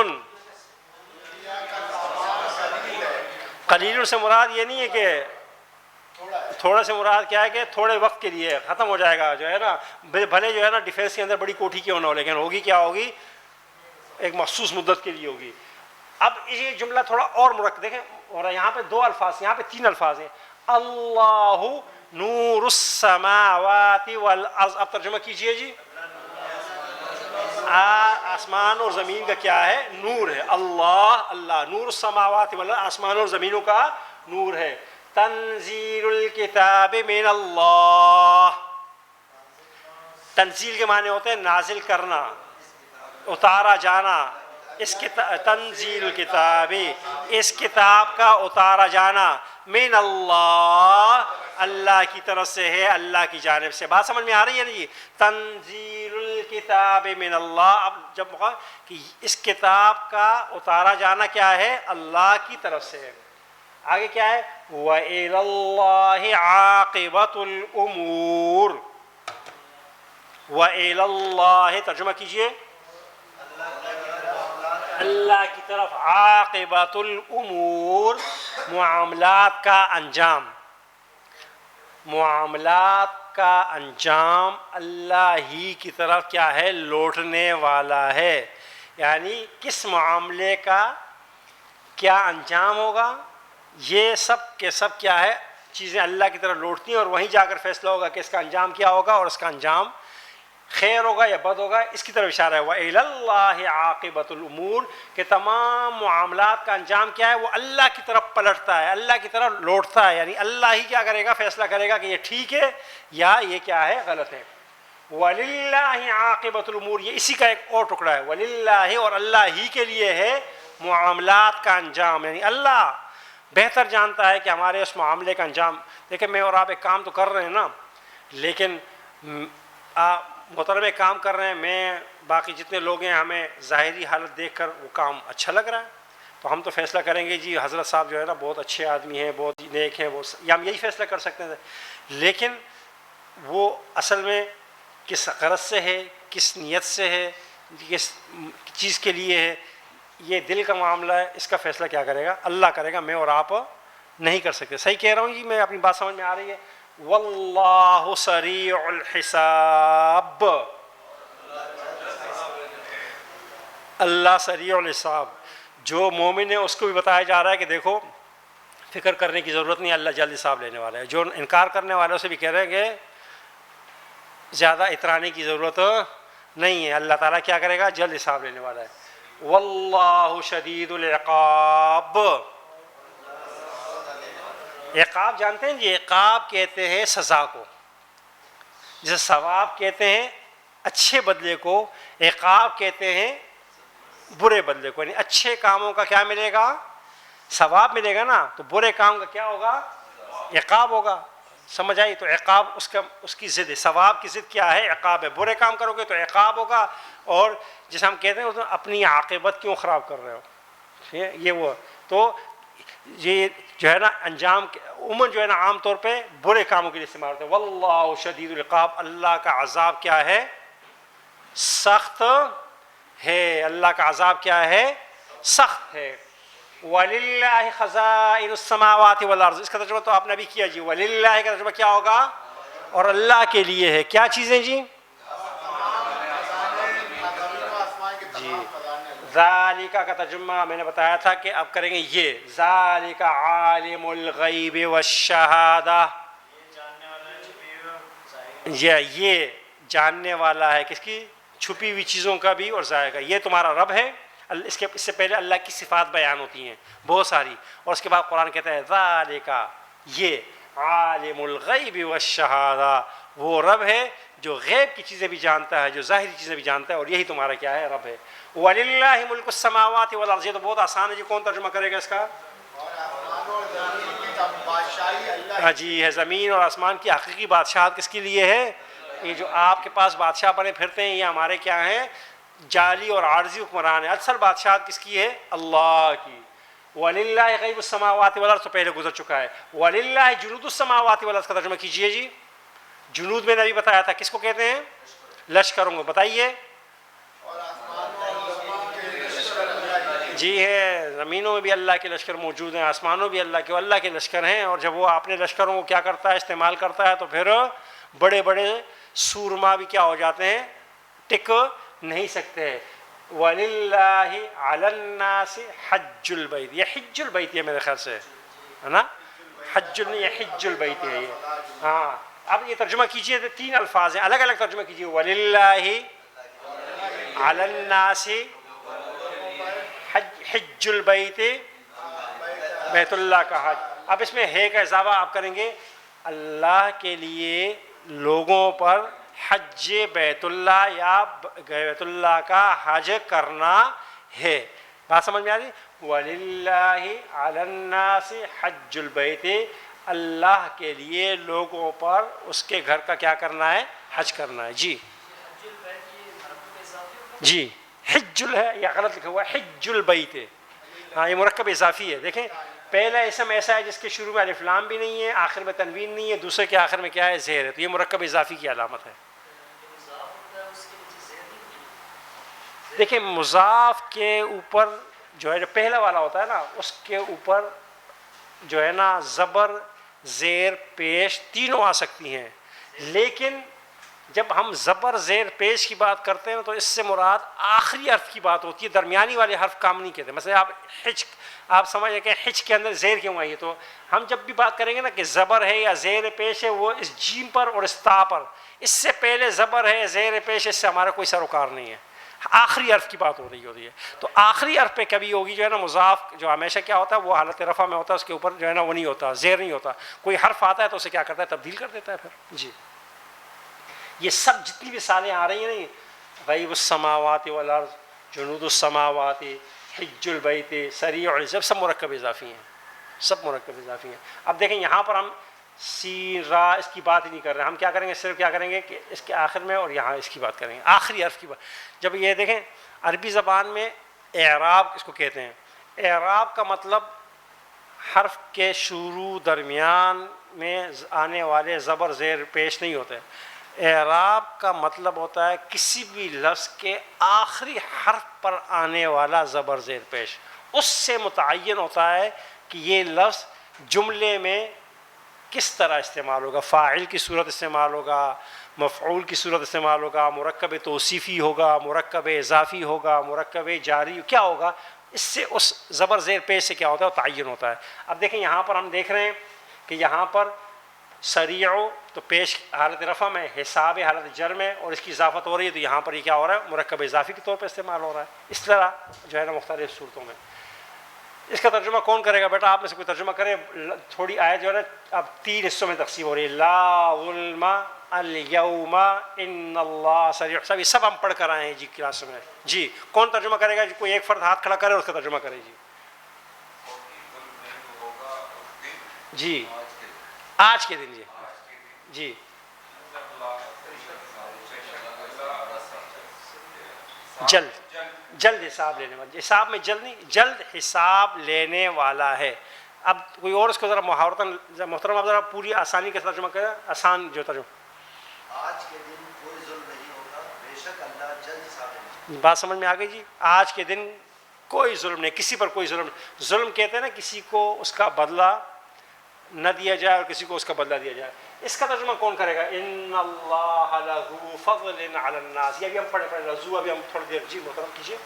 قلیل سے مراد یہ نہیں ہے کہ تھوڑا سے مراد کیا ہے کہ تھوڑے وقت کے لیے ختم ہو جائے گا، جو ہے نا بھلے جو ہے نا ڈیفینس کے اندر بڑی کوٹھی کیوں نہ ہو، لیکن ہوگی کیا ہوگی؟ ایک مخصوص مدت کے لیے ہوگی. اب یہ جملہ تھوڑا اور مرکب دیکھیں، اور یہاں پہ 2 الفاظ، یہاں پہ 3 الفاظ ہیں. اللہ نور السماوات والارض. اب ترجمہ کیجئے جی. آسمان اور زمین کا کیا ہے؟ نور ہے. اللہ نور السماوات والارض، آسمان اور زمینوں کا نور ہے. تنزیل الکتاب من اللہ. تنزیل کے معنی ہوتے ہیں نازل کرنا، اتارا جانا. اس تنزیل الکتاب، اس کتاب کا اتارا جانا. من اللہ، اللہ کی طرف سے ہے، اللہ کی جانب سے. بات سمجھ میں آ رہی ہے نہیں؟ تنزیل الکتاب من اللہ. اب جب کہ اس کتاب کا اتارا جانا کیا ہے؟ اللہ کی طرف سے ہے. آگے کیا ہے؟ وَإِلَى اللَّهِ عَاقِبَةُ الْأُمُورِ. وَإِلَى اللَّهِ ترجمہ کیجئے. اللہ کی طرف. عاقبۃ الامور، معاملات کا انجام. معاملات کا انجام اللہ ہی کی طرف کیا ہے؟ لوٹنے والا ہے. یعنی کس معاملے کا کیا انجام ہوگا، یہ سب کے سب کیا ہے؟ چیزیں اللہ کی طرف لوٹتی ہیں، اور وہیں جا کر فیصلہ ہوگا کہ اس کا انجام کیا ہوگا، اور اس کا انجام خیر ہوگا یا بد ہوگا. اس کی طرف اشارہ ہے. وَإِلَى اللَّهِ عَاقِبَةُ الْأُمُورِ، کہ تمام معاملات کا انجام کیا ہے؟ وہ اللہ کی طرف پلٹتا ہے، اللہ کی طرف لوٹتا ہے. یعنی اللہ ہی کیا کرے گا؟ فیصلہ کرے گا کہ یہ ٹھیک ہے یا یہ کیا ہے؟ غلط ہے. وَلِلَّهِ عَاقِبَةُ الْأُمُورِ، یہ اسی کا ایک اور ٹکڑا ہے. وَلِلَّهِ، اور اللہ ہی کے لیے ہے معاملات کا انجام. یعنی اللہ بہتر جانتا ہے کہ ہمارے اس معاملے کا انجام. دیکھیں میں اور آپ ایک کام تو کر رہے ہیں نا، لیکن محترم ایک کام کر رہے ہیں، میں باقی جتنے لوگ ہیں ہمیں ظاہری حالت دیکھ کر وہ کام اچھا لگ رہا ہے تو ہم تو فیصلہ کریں گے جی حضرت صاحب جو ہے نا بہت اچھے آدمی ہیں، بہت نیک ہیں، وہ یا ہم یہی فیصلہ کر سکتے ہیں. لیکن وہ اصل میں کس غرض سے ہے، کس نیت سے ہے، کس چیز کے لیے ہے، یہ دل کا معاملہ ہے. اس کا فیصلہ کیا کرے گا؟ اللہ کرے گا، میں اور آپ نہیں کر سکتے. صحیح کہہ رہا ہوں جی؟ میں اپنی بات سمجھ میں آ رہی ہے؟ واللہ سریع الحساب. اللہ سریع الحساب. جو مومن ہے اس کو بھی بتایا جا رہا ہے کہ دیکھو فکر کرنے کی ضرورت نہیں، اللہ جلد حساب لینے والا ہے. جو انکار کرنے والوں سے بھی کہہ رہے ہیں کہ زیادہ اترانے کی ضرورت نہیں ہے، اللہ تعالیٰ کیا کرے گا؟ جلد حساب لینے والا ہے. واللہ شدید العقاب. عقاب جانتے ہیں جی؟ عقاب کہتے ہیں سزا کو، جیسے ثواب کہتے ہیں اچھے بدلے کو، عقاب کہتے ہیں برے بدلے کو. یعنی اچھے کاموں کا کیا ملے گا؟ ثواب ملے گا نا، تو برے کام کا کیا ہوگا؟ عقاب ہوگا. سمجھ آئی؟ تو عقاب اس کی ضد ہے. ثواب کی ضد کیا ہے؟ عقاب ہے. برے کام کرو گے تو عقاب ہوگا. اور جیسے ہم کہتے ہیں اپنی عاقبت کیوں خراب کر رہے ہو، یہ وہ. تو یہ جو ہے نا انجام عموماً جو ہے نا عام طور پہ برے کاموں کے لیے استعمال ہوتے ہیں. واللہ شدید العقاب. اللہ کا عذاب کیا ہے؟ سخت ہے. اللہ کا عذاب کیا ہے؟ سخت ہے. وَلِلَّهِ خَزَائِنُ السَّمَاوَاتِ وَالْأَرْضِ. اس کا ترجمہ تو آپ نے ابھی کیا جی. وَلِلَّهِ کا ترجمہ کیا ہوگا؟ اور اللہ کے لیے ہے کیا چیزیں جی؟ جی ذالک کا ترجمہ میں نے بتایا تھا کہ اب کریں گے یہ. ذالک عالم الغیب والشہادہ. یہ جاننے والا ہے کس کی؟ چھپی ہوئی چیزوں کا بھی اور ظاہر کا. یہ تمہارا رب ہے. اس سے پہلے اللہ کی صفات بیان ہوتی ہیں بہت ساری، اور اس کے بعد قرآن کہتا ہے ذالک، یہ عالم الغیب والشہادہ، وہ رب ہے جو غیب کی چیزیں بھی جانتا ہے، جو ظاہری چیزیں بھی جانتا ہے، اور یہی تمہارا کیا ہے؟ رب ہے۔ وَلِلَّهِ مُلْكُ السَّمَاوَاتِ وَالْأَرْضِ، یہ تو بہت آسان ہے جی، کون ترجمہ کرے گا اس کا؟ ہاں جی، ہے زمین اور آسمان کی حقیقی بادشاہت کس کے لیے ہے؟ یہ جو آپ کے پاس بادشاہ بنے پھرتے ہیں، یہ ہمارے کیا ہیں؟ جعلی اور عارضی حکمران ہیں۔ اصل بادشاہت کس کی ہے؟ اللہ کی۔ وَلِلَّهِ غَيْبُ السَّمَاوَاتِ وَالْأَرْضِ تو پہلے گزر چکا ہے۔ وَلِلَّهِ جُنُودُ السَّمَاوَاتِ وَالْأَرْضِ کا ترجمہ کیجئے جی۔ جنود میں نے ابھی بتایا تھا، کس کو کہتے ہیں؟ لشکروں کو۔ بتائیے جی۔ ہے زمینوں میں بھی اللہ کے لشکر موجود ہیں، آسمانوں میں بھی اللہ کے لشکر ہیں، اور جب وہ اپنے لشکروں کو کیا کرتا ہے؟ استعمال کرتا ہے، تو پھر بڑے بڑے سورما بھی کیا ہو جاتے ہیں؟ ٹک نہیں سکتے۔ وَلِلَّهِ عَلَى النَّاسِ حَجُّ الْبَيْتِ، یہ حج البیت ہے میرے خیال سے، ہے نا؟ حج یہ حج البیت ہے یہ۔ ہاں، اب یہ ترجمہ کیجئے، تین الفاظ ہیں، الگ الگ ترجمہ کیجئے۔ وَلِلَّهِ عَلَى النَّاسِ حج البیت، بیت اللہ کا حج۔ اب اس میں ہے کا اضافہ آپ کریں گے، اللہ کے لیے لوگوں پر حج بیت اللہ یا بیت اللہ کا حج کرنا ہے۔ بات سمجھ میں آ رہی؟ وَلِلَّهِ عَلَى النَّاسِ حَجُّ الْبَيْتِ، اللہ کے لیے لوگوں پر اس کے گھر کا کیا کرنا ہے؟ حج کرنا ہے۔ جی جی، حج ہے، یا غلط لکھا ہوا ہے حج البیت، ہاں یہ مرکب اضافی ہے۔ دیکھیں پہلا اسم ایسا ہے جس کے شروع میں الف لام بھی نہیں ہے، آخر میں تنوین نہیں ہے، دوسرے کے آخر میں کیا ہے؟ زیر ہے، تو یہ مرکب اضافی کی علامت ہے۔ دیکھیں مضاف کے اوپر جو ہے، جو پہلا والا ہوتا ہے نا، اس کے اوپر جو ہے نا زبر، زیر، پیش تینوں آ سکتی ہیں، لیکن جب ہم زبر، زیر، پیش کی بات کرتے ہیں تو اس سے مراد آخری حرف کی بات ہوتی ہے، درمیانی والے حرف کام نہیں کہتے۔ مثلا آپ سمجھیں کہ حج کے اندر زیر کیوں آئی ہے، تو ہم جب بھی بات کریں گے نا کہ زبر ہے یا زیر پیش ہے، وہ اس جیم پر اور اس تا پر، اس سے پہلے زبر ہے، زیر پیش، اس سے ہمارا کوئی سروکار نہیں ہے، آخری حرف کی بات ہو رہی ہوتی ہے۔ تو آخری حرف پہ کبھی ہوگی جو ہے نا مضاف، جو ہمیشہ کیا ہوتا ہے وہ حالت رفع میں ہوتا ہے، اس کے اوپر جو ہے نا وہ نہیں ہوتا، زیر نہیں ہوتا، کوئی حرف آتا ہے تو اسے کیا کرتا ہے؟ تبدیل کر دیتا ہے پھر۔ جی، یہ سب جتنی بھی سالیں آ رہی ہیں نا، غیب السماوات والارض، جنود السماوات، حج البیت، سریع الحساب، سب مرکب اضافی ہیں، سب مرکب اضافی ہیں۔ اب دیکھیں یہاں پر ہم سین را اس کی بات ہی نہیں کر رہے، ہم کیا کریں گے؟ صرف کیا کریں گے کہ اس کے آخر میں اور یہاں اس کی بات کریں گے، آخری حرف کی بات۔ جب یہ دیکھیں عربی زبان میں اعراب اس کو کہتے ہیں، اعراب کا مطلب حرف کے شروع درمیان میں آنے والے زبر، زیر، پیش نہیں ہوتے۔ اعراب کا مطلب ہوتا ہے کسی بھی لفظ کے آخری حرف پر آنے والا زبر، زیر، پیش، اس سے متعین ہوتا ہے کہ یہ لفظ جملے میں کس طرح استعمال ہوگا، فاعل کی صورت استعمال ہوگا، مفعول کی صورت استعمال ہوگا، مرکب توصیفی ہوگا، مرکب اضافی ہوگا، مرکب جاری کیا ہوگا، اس سے اس زبر، زیر، پیش سے کیا ہوتا ہے؟ تعین ہوتا ہے۔ اب دیکھیں یہاں پر ہم دیکھ رہے ہیں کہ یہاں پر سریع تو پیش حالت رفع میں، حساب حالت جر میں، اور اس کی اضافت ہو رہی ہے، تو یہاں پر یہ کیا ہو رہا ہے؟ مرکب اضافی کے طور پہ استعمال ہو رہا ہے۔ اس طرح جو ہے نا مختلف صورتوں میں۔ اس کا ترجمہ کون کرے گا بیٹا؟ آپ میں سے کوئی ترجمہ کرے؟ تھوڑی آیت جو ہے نا اب 3 حصوں میں تقسیم ہو رہی ہے، لا ظلم اليوم ان اللہ سریع الحساب، یہ سب ہم پڑھ کر آئے ہیں جی کلاس میں۔ جی کون ترجمہ کرے گا؟ کوئی ایک فرد ہاتھ کھڑا کرے اور اس کا ترجمہ کرے جی۔ جی آج کے دن، جی جی جلد حساب لینے والا، حساب میں جلد نہیں، جلد حساب لینے والا ہے۔ اب کوئی اور اس کو ذرا محاورتاً محترم آپ ذرا پوری آسانی کے ترجمہ کریں، آسان جو ترجمہ۔ آج کے دن کوئی ظلم نہیں ہوگا، بے شک اللہ جلد حساب لے گا۔ بات سمجھ میں آ گئی جی؟ آج کے دن کوئی ظلم نہیں، کسی پر کوئی ظلم نہیں۔ ظلم کہتے ہیں نا کسی کو اس کا بدلہ نہ دیا جائے اور کسی کو اس کا بدلہ دیا جائے۔ اس کا ترجمہ کون کرے گا؟ ان اللہ لذو فضل علی الناس، یہ ابھی ہم پڑھے لذو، ابھی ہم تھوڑی دیر جی محترم کیجیے۔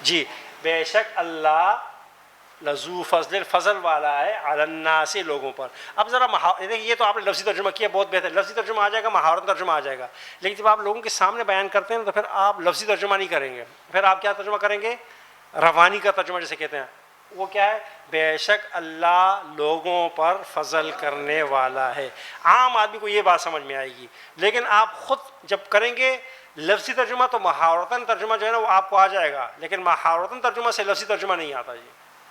جی بے شک اللہ لذو فضل، فضل والا ہے، علی الناس، لوگوں پر۔ اب ذرا یہ تو آپ نے لفظی ترجمہ کیا، بہت بہتر، لفظی ترجمہ آ جائے گا، محاورت ترجمہ آ جائے گا، لیکن جب آپ لوگوں کے سامنے بیان کرتے ہیں تو پھر آپ لفظی ترجمہ نہیں کریں گے، پھر آپ کیا ترجمہ کریں گے؟ روانی کا ترجمہ جسے کہتے ہیں، وہ کیا ہے؟ بے شک اللہ لوگوں پر فضل کرنے والا ہے. عام آدمی کو یہ بات سمجھ میں آئے گی، لیکن آپ خود جب کریں گے لفظی ترجمہ تو محاورتاً ترجمہ جو ہے نا وہ آپ کو آ جائے گا، لیکن محاورتاً ترجمہ سے لفظی ترجمہ نہیں آتا. جی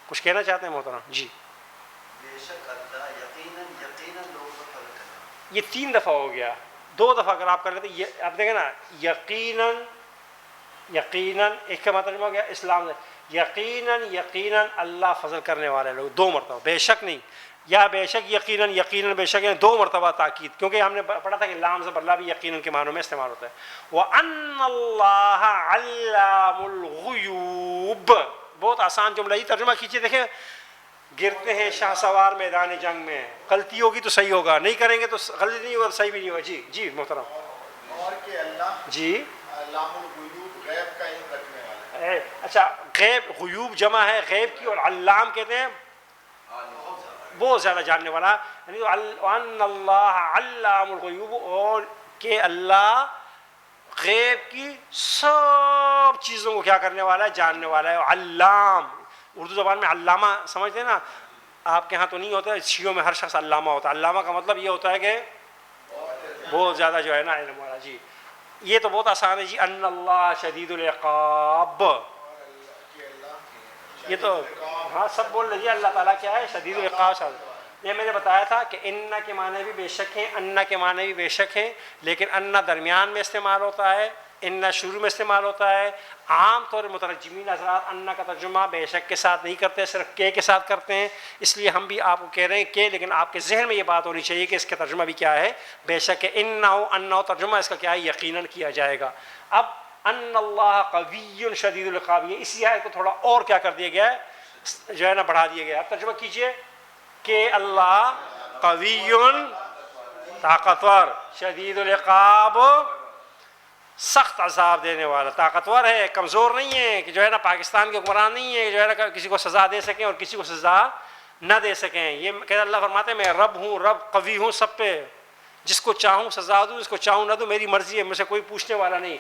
کچھ کہنا چاہتے ہیں محترم؟ جی بے شک اللہ یقیناً یقیناً لوگوں پر فضل کرتا ہے. یہ 3 دفعہ ہو گیا. 2 دفعہ اگر آپ کر لیتے یہ آپ دیکھیں نا، یقیناً یقیناً ایک کا ترجمہ ہو گیا اسلام سے، یقیناً یقیناً اللہ فضل کرنے والے لوگ. 2 مرتبہ بے شک نہیں، یا بے شک یقیناً یقیناً بے شک، 2 مرتبہ تاکید، کیونکہ ہم نے پڑھا تھا کہ لام زبر لا بھی یقیناً کے معنوں میں استعمال ہوتا ہے. وَأَنَّ اللَّهَ عَلَّامُ الْغُیُوبِ، بہت آسان جملہ. یہ ترجمہ کیجیے، دیکھیں گرتے ہیں شاہ سوار میدان جنگ میں، غلطی ہوگی تو صحیح ہوگا، نہیں کریں گے تو غلطی نہیں ہوگا، صحیح بھی نہیں ہوگا. جی جی محترم. اور کہ اللہ جی علام الغیوب غیب کا علم رکھنے والا ہے. اچھا، غیب غیوب جمع ہے غیب کی، اور علام کہتے ہیں بہت زیادہ جاننے والا. یعنی وَأَنَّ اللَّهَ عَلَّامُ الْغُیُوبِ، اور کہ اللہ غیب کی سب چیزوں کو کیا کرنے والا ہے؟ جاننے والا ہے. علام اردو زبان میں علامہ سمجھتے ہیں نا، آپ کے ہاں تو نہیں ہوتا، شیعوں میں ہر شخص علامہ ہوتا ہے. علامہ کا مطلب یہ ہوتا ہے کہ بہت زیادہ جو ہے نا علم والا. جی یہ تو بہت آسان ہے. جی ان اللہ شدید العقاب، یہ تو ہاں سب بول لیجیے. اللہ تعالیٰ کیا ہے؟ شدید العقاب. یہ میں نے بتایا تھا کہ ان کے معنی بھی بے شک ہیں، ان کے معنی بھی بے شک ہیں، لیکن ان درمیان میں استعمال ہوتا ہے، ان شروع میں استعمال ہوتا ہے. عام طور مترجمین حضرات ان کا ترجمہ بے شک کے ساتھ نہیں کرتے، صرف کے ساتھ کرتے ہیں. اس لیے ہم بھی آپ کو کہہ رہے ہیں کہ، لیکن آپ کے ذہن میں یہ بات ہونی چاہیے کہ اس کا ترجمہ بھی کیا ہے؟ بے شک ہے. ان ترجمہ اس کا کیا ہے؟ یقیناً کیا جائے گا. اب ان اللہ قوی شدید العقاب، یہ اسی آیت کو تھوڑا اور کیا کر دیا گیا ہے؟ جو ہے نا بڑھا دیا گیا. اب ترجمہ کیجئے کہ اللہ قوی طاقتور، شدید العقاب سخت عذاب دینے والا. طاقتور ہے، کمزور نہیں ہے کہ جو ہے نا پاکستان کے حکمران نہیں ہے کہ جو ہے نا کسی کو سزا دے سکیں اور کسی کو سزا نہ دے سکیں. یہ کہ اللہ فرماتے ہیں میں رب ہوں، رب قوی ہوں، سب پہ جس کو چاہوں سزا دوں، جس کو چاہوں نہ دوں، میری مرضی ہے، مجھ سے کوئی پوچھنے والا نہیں.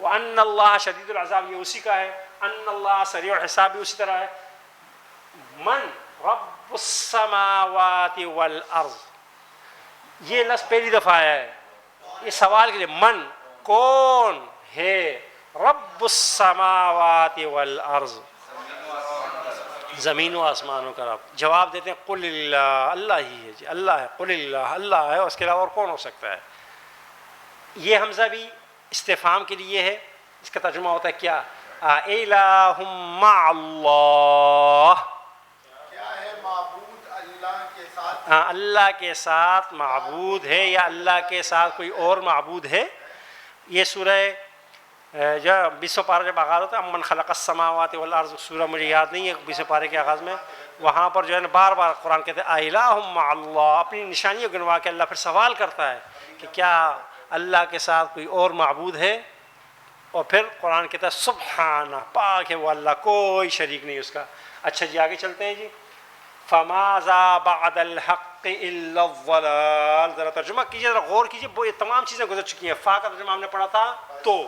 وَأَنَّ اللَّهَ شَدِيدُ الْعَذَابِ، یہ اسی کا ہے. أَنَّ اللَّهَ سَرِيعُ الْحِسَابِ بھی اسی طرح ہے. من رب السماوات والارض، یہ لفظ پہلی دفعہ ہے. یہ سوال کے لیے من کون ہے؟ رب السماوات والارض، زمین و آسمانوں کا رب. جواب دیتے ہیں قل اللہ، اللہ ہی ہے. جی اللہ ہے، قل اللہ، اللہ ہے، اس کے علاوہ اور کون ہو سکتا ہے؟ یہ حمزہ بھی استفہام کے لیے ہے. اس کا ترجمہ ہوتا ہے کیا؟ الہ مع اللہ، کیا ہے معبود اللہ کے ساتھ؟ اللہ کے ساتھ معبود ہے یا اللہ کے ساتھ کوئی اور معبود ہے. یہ سورہ جو 20 پارہ جب آغاز ہوتا ہے، امن خلق السماوات والارض، سورہ مجھے یاد نہیں ہے 20 پارے کے آغاز میں، وہاں پر جو ہے نا بار بار قرآن کہتے ہیں الہ مع اللہ، اپنی نشانیوں گنوا کے اللہ پھر سوال کرتا ہے کہ کیا اللہ کے ساتھ کوئی اور معبود ہے؟ اور پھر قرآن کہتا ہے سبحانہ، پاک ہے وہ اللہ، کوئی شریک نہیں اس کا. اچھا جی آگے چلتے ہیں. جی فماذا بعد الحق الا الضلال، ذرا ترجمہ کیجیے، ذرا غور کیجیے. یہ تمام چیزیں گزر چکی ہیں. فا کا ترجمہ ہم نے پڑھا تھا تو،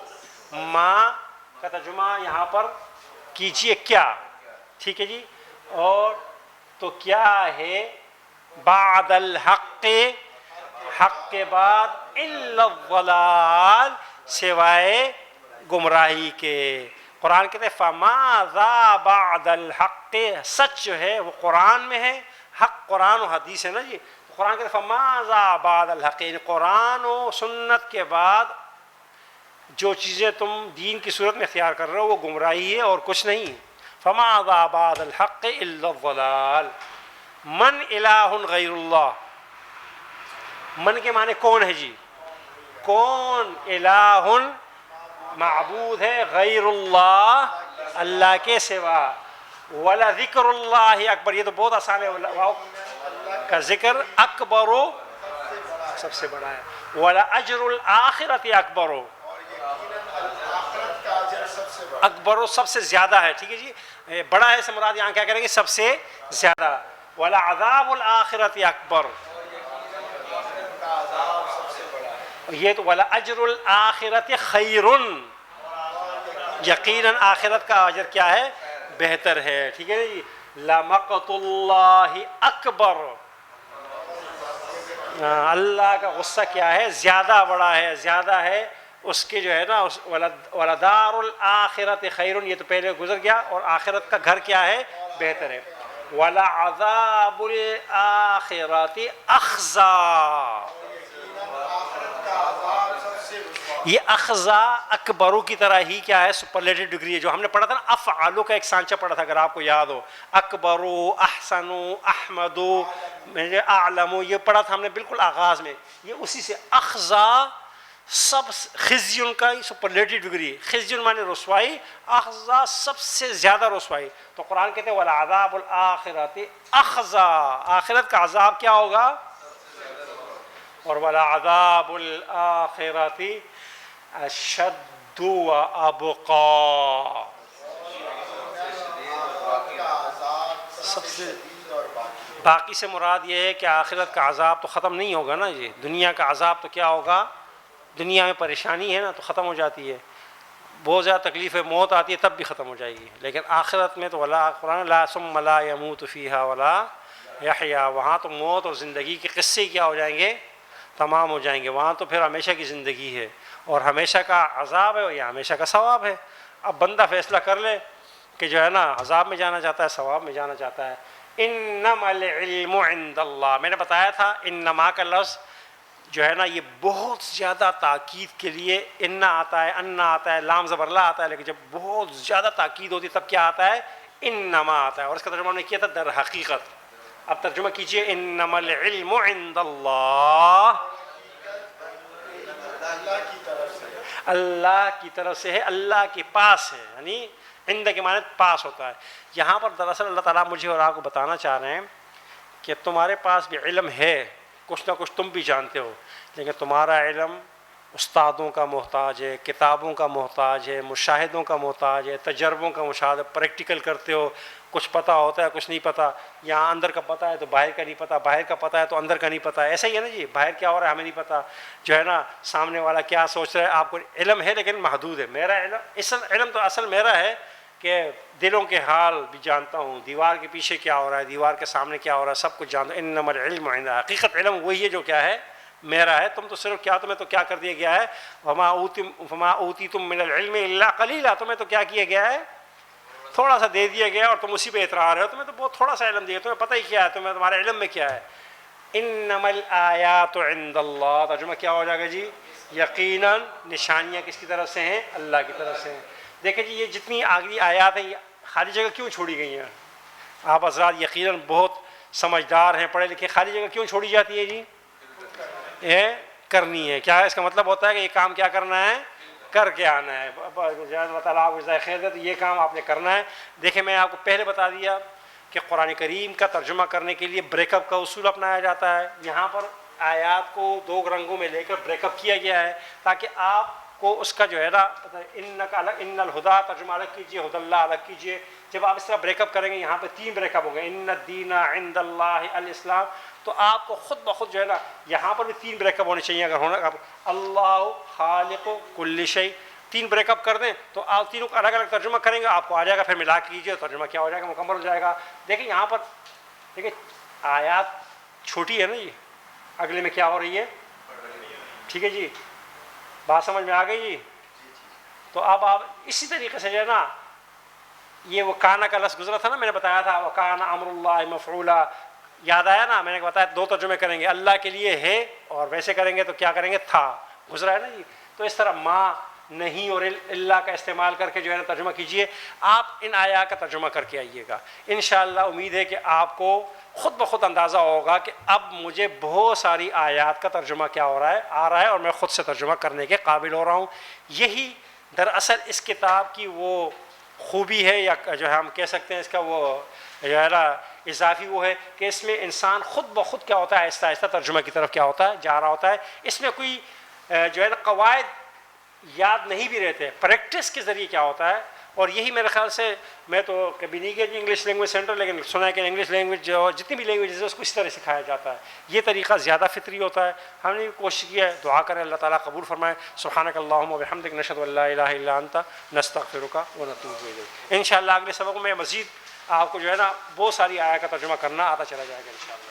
ما کا ترجمہ یہاں پر کیجیے کیا، ٹھیک ہے جی. اور تو کیا ہے بعد الحق، حق کے بعد، الا الضلال، سوائے گمراہی کے. قرآن کہتے ہیں فماذا بعد الحق، سچ جو ہے وہ قرآن میں ہے، حق قرآن و حدیث ہے نا جی. قرآن کہتے ہیں فماذا بعد الحق، یعنی قرآن و سنت کے بعد جو چیزیں تم دین کی صورت میں اختیار کر رہے ہو وہ گمراہی ہے اور کچھ نہیں. فماذا بعد الحق الا الضلال. من الہ غیر اللہ، من کے معنی کون ہے جی؟ کون الہ معبود ہے غیر اللہ، اللہ کے سوا. ولا ذکر اللہ اکبر، یہ تو بہت آسان ہے. واو کا ذکر اکبر سب سے بڑا ہے. ولا اجر الآخرت اکبر، اکبر سب سے زیادہ ہے. ٹھیک ہے جی، بڑا ہے سے مراد یہاں کیا کریں گے؟ سب سے زیادہ. ولا عذاب الآخرت اکبر، یہ تو ولا اجر الآخرت خیر، یقیناً آخرت کا اجر کیا ہے؟ بہتر ہے. ٹھیک ہے جی. لَمَقْتُ اللَّهِ اکبر, اللہ کا غصہ کیا ہے, زیادہ بڑا ہے, زیادہ ہے اس کے جو ہے نا. وَلَدَارُ الْآخِرَةِ خَيْرٌ, یہ تو پہلے گزر گیا, اور آخرت کا گھر کیا ہے, بہتر ہے. وَلَعَذَابُ الْآخِرَةِ أَخْزَىٰ, یہ اخزا اکبرو کی طرح ہی کیا ہے, سپرلیٹو ڈگری ہے. جو ہم نے پڑھا تھا نا افعالو کا ایک سانچہ پڑھا تھا, اگر آپ کو یاد ہو, اکبرو, احسنو, احمدو, اعلمو, یہ پڑھا تھا ہم نے بالکل آغاز میں. یہ اسی سے اخزا سب, خزیون کا سپرلیٹو ڈگری, خزیون معنی رسوائی, اخزا سب سے زیادہ رسوائی. تو قرآن کہتے ہیں وَلَعَذَابُ الْآخِرَةِ أَخْزَىٰ, آخرت کا عذاب کیا ہوگا, اور وَلَعَذَابُ الْآخِرَةِ أَشَدُّ وَأَبْقَىٰ, سب سے باقی سے مراد یہ ہے کہ آخرت کا عذاب تو ختم نہیں ہوگا نا جی. دنیا کا عذاب تو کیا ہوگا, دنیا میں پریشانی ہے نا تو ختم ہو جاتی ہے, بہت زیادہ تکلیف ہے, موت آتی ہے تب بھی ختم ہو جائے گی. لیکن آخرت میں تو قرآن لا ثم لا يموت فيها ولا يحيا, وہاں تو موت اور زندگی کے قصے کیا ہو جائیں گے, تمام ہو جائیں گے. وہاں تو پھر ہمیشہ کی زندگی ہے, اور ہمیشہ کا عذاب ہے یا ہمیشہ کا ثواب ہے. اب بندہ فیصلہ کر لے کہ جو ہے نا عذاب میں جانا چاہتا ہے, ثواب میں جانا چاہتا ہے. انما العلم عند اللہ, میں نے بتایا تھا انما کا لفظ جو ہے نا یہ بہت زیادہ تاکید کے لیے انا آتا ہے, انا آتا ہے, لام زبر لا آتا ہے, لیکن جب بہت زیادہ تاکید ہوتی ہے تب کیا آتا ہے, انما آتا ہے. اور اس کا ترجمہ ہم نے کیا تھا در حقیقت. اب ترجمہ کیجئے انما العلم عند اللہ, اللہ کی طرف سے ہے, اللہ کے پاس ہے. یعنی عند کے معنی پاس ہوتا ہے. یہاں پر دراصل اللہ تعالیٰ مجھے اور آپ کو بتانا چاہ رہے ہیں کہ تمہارے پاس بھی علم ہے, کچھ نہ کچھ تم بھی جانتے ہو, لیکن تمہارا علم استادوں کا محتاج ہے, کتابوں کا محتاج ہے, مشاہدوں کا محتاج ہے, تجربوں کا مشاہدہ, پریکٹیکل کرتے ہو, کچھ پتہ ہوتا ہے کچھ نہیں پتہ. یہاں اندر کا پتہ ہے تو باہر کا نہیں پتہ, باہر کا پتہ ہے تو اندر کا نہیں پتہ. ایسا ہی ہے نا جی, باہر کیا ہو رہا ہے ہمیں نہیں پتہ, جو ہے نا سامنے والا کیا سوچ رہا ہے. آپ کو علم ہے لیکن محدود ہے. میرا علم تو اصل میرا ہے کہ دلوں کے حال بھی جانتا ہوں, دیوار کے پیچھے کیا ہو رہا ہے, دیوار کے سامنے کیا ہو رہا ہے, سب کچھ جانتا ہوں. انما العلم عند, حقیقت علم وہی ہے جو کیا ہے, میرا ہے. تم تو صرف کیا, تمہیں تو کیا کر دیا گیا ہے, وما اوتیتم من العلم الا قلیلا, تمہیں تو کیا کیا گیا ہے, تھوڑا سا دے دیا گیا, اور تم اسی پہ اعتراض ہو. تمہیں تو بہت تھوڑا سا علم دیا, تمہیں پتہ ہی کیا ہے, تمہیں تمہارے علم میں کیا ہے. انما الآیات عند اللہ, ترجمہ کیا ہو جائے گا جی, یقیناً نشانیاں کس کی طرف سے ہیں, اللہ کی طرف سے ہیں. دیکھیں جی, یہ جتنی آگری آیات ہیں یہ خالی جگہ کیوں چھوڑی گئی ہیں؟ آپ حضرات یقیناً بہت سمجھدار ہیں, پڑھے لکھے. خالی جگہ کیوں چھوڑی جاتی ہے جی, یہ کرنی ہے. کیا اس کا مطلب ہوتا ہے کہ یہ کام کیا کرنا ہے, کر کے آنا ہے. اللہ تعالیٰ آپ کو جزائے خیر دے, تو یہ کام آپ نے کرنا ہے. دیکھیں میں آپ کو پہلے بتا دیا کہ قرآن کریم کا ترجمہ کرنے کے لیے بریک اپ کا اصول اپنایا جاتا ہے. یہاں پر آیات کو دو رنگوں میں لے کر بریک اپ کیا گیا ہے تاکہ آپ کو اس کا جو ہے نا ان الہدا ترجمہ الگ کیجیے, ہد اللہ الگ کیجیے. جب آپ اس طرح بریک اپ کریں گے, یہاں پہ 3 بریک اپ ہوں گے, ان الدین عند اللہ الاسلام, تو آپ کو خود بخود جو ہے نا یہاں پر بھی 3 بریک اپ ہونے چاہیے. اگر ہونا اللہ خالق کل شیء 3 بریک اپ کر دیں تو آپ تینوں کا الگ الگ ترجمہ کریں گے, آپ کو آ جائے گا. پھر ملا کیجیے, ترجمہ کیا ہو جائے گا, مکمل ہو جائے گا. دیکھیں یہاں پر دیکھیں آیات چھوٹی ہے نا جی, اگلے میں کیا ہو رہی ہے, ٹھیک ہے جی, بات سمجھ میں آ گئی جی. تو اب آپ اسی طریقے سے جو ہے نا, یہ وہ کانا کا لفظ گزرا تھا نا, میں نے بتایا تھا وہ کانا امر اللہ مفعولا, یاد آیا نا, میں نے بتایا 2 ترجمے کریں گے, اللہ کے لیے ہے, اور ویسے کریں گے تو کیا کریں گے, تھا, گزرا ہے نا جی. تو اس طرح ماں, نہیں اور اللہ کا استعمال کر کے جو ہے نا ترجمہ کیجئے. آپ ان آیات کا ترجمہ کر کے آئیے گا انشاءاللہ. امید ہے کہ آپ کو خود بخود اندازہ ہوگا کہ اب مجھے بہت ساری آیات کا ترجمہ کیا ہو رہا ہے, آ رہا ہے, اور میں خود سے ترجمہ کرنے کے قابل ہو رہا ہوں. یہی دراصل اس کتاب کی وہ خوبی ہے, یا جو ہے ہم کہہ سکتے ہیں اس کا وہ جو ہے نا اضافی وہ ہے کہ اس میں انسان خود بخود کیا ہوتا ہے, آہستہ آہستہ ترجمہ کی طرف کیا ہوتا ہے, جا رہا ہوتا ہے. اس میں کوئی جو ہے نا قواعد یاد نہیں بھی رہتے. پریکٹس کے ذریعے کیا ہوتا ہے, اور یہی میرے خیال سے میں تو کبھی نہیں گیا انگلش لینگویج سینٹر، لیکن سنا ہے کہ انگلش لینگویج جو جتنی بھی لینگویج ہے اس کو اس طرح سکھایا جاتا ہے، یہ طریقہ زیادہ فطری ہوتا ہے. ہم نے بھی کوشش کی ہے، دعا کریں اللہ تعالیٰ قبول فرمائے. سبحانک اللہم و بحمدک نشہد ان لا الہ الا انت نستغفرک و نتوب الیک. انشاءاللہ اگلے سبق میں مزید آپ کو جو ہے نا بہت ساری آیات کا ترجمہ کرنا آتا چلا جائے گا انشاءاللہ.